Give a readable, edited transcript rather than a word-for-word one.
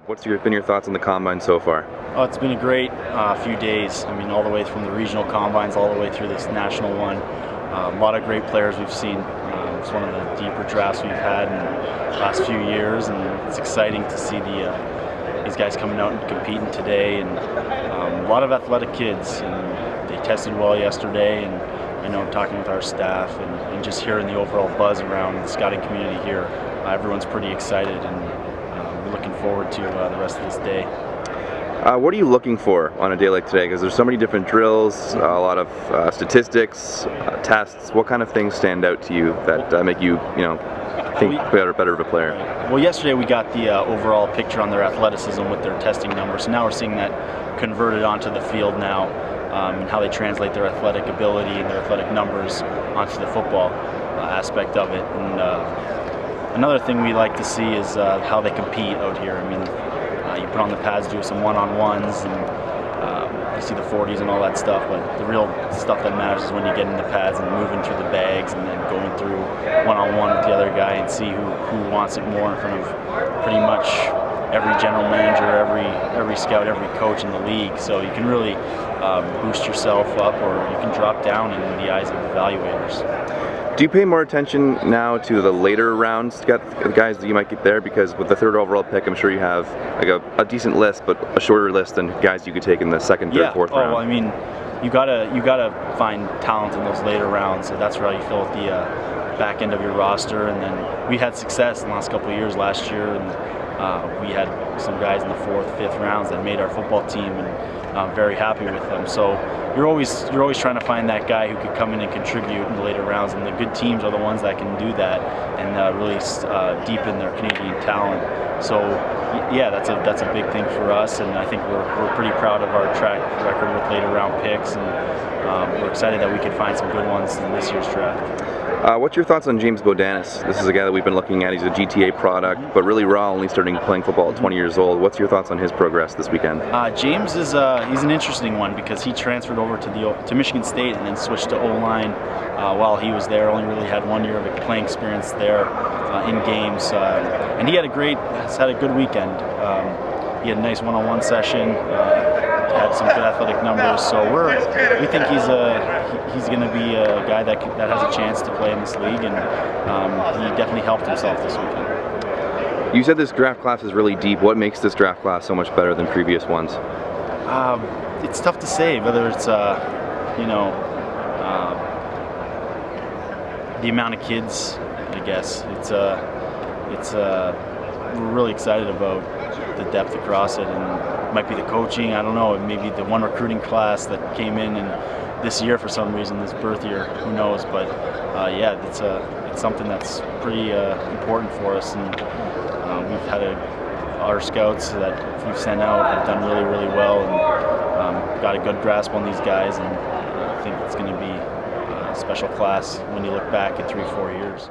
What's been your thoughts on the combine so far? Oh, it's been a great few days. I mean, all the way from the regional combines all the way through this national one. A lot of great players we've seen. It's one of the deeper drafts we've had in the last few years, and it's exciting to see these guys coming out and competing today. And a lot of athletic kids, and they tested well yesterday. And I know talking with our staff and just hearing the overall buzz around the scouting community here, everyone's pretty excited, and we're looking forward to the rest of this day. What are you looking for on a day like today? Because there's so many different drills, a lot of statistics, tests. What kind of things stand out to you that make you, think better of a player? Well, yesterday we got the overall picture on their athleticism with their testing numbers. So now we're seeing that converted onto the field now, and how they translate their athletic ability and their athletic numbers onto the football aspect of it. And another thing we like to see is how they compete out here. I mean, you put on the pads, do some one-on-ones, and you see the 40s and all that stuff, but the real stuff that matters is when you get in the pads and moving through the bags and then going through one-on-one with the other guy and see who wants it more in front of pretty much every general manager, every scout, every coach in the league. So you can really boost yourself up, or you can drop down in the eyes of evaluators. Do you pay more attention now to the later rounds, the guys that you might get there? Because with the third overall pick, I'm sure you have like a decent list, but a shorter list than guys you could take in the second, third, fourth round. Well, I mean, you gotta find talent in those later rounds. So that's where you fill out the back end of your roster. And then we had success in the last couple of years. Last year, and we had some guys in the fourth, fifth rounds that made our football team, and I'm very happy with them. So you're always trying to find that guy who could come in and contribute in the later rounds, and the good teams are the ones that can do that and really deepen their Canadian talent. So yeah, that's a big thing for us, and I think we're pretty proud of our track record with later round picks, and we're excited that we could find some good ones in this year's draft. What's your thoughts on James Bodanis? This is a guy that we've been looking at. He's a GTA product, but really raw, only starting playing football at 20 years old. What's your thoughts on his progress this weekend? James is he's an interesting one because he transferred over to Michigan State and then switched to O-line while he was there. Only really had 1 year of playing experience there in games, and he has had a good weekend. He had a nice one-on-one session. Had some good athletic numbers, so we think he's going to be a guy that has a chance to play in this league, and he definitely helped himself this weekend. You said this draft class is really deep. What makes this draft class so much better than previous ones? It's tough to say, whether it's the amount of kids. I guess we're really excited about the depth across it, and it might be the coaching, I don't know, it may be the one recruiting class that came in and this year for some reason, this birth year, who knows, but yeah, it's something that's pretty important for us, and we've had our scouts that we've sent out have done really, really well, and got a good grasp on these guys, and I think it's going to be a special class when you look back at 3-4 years.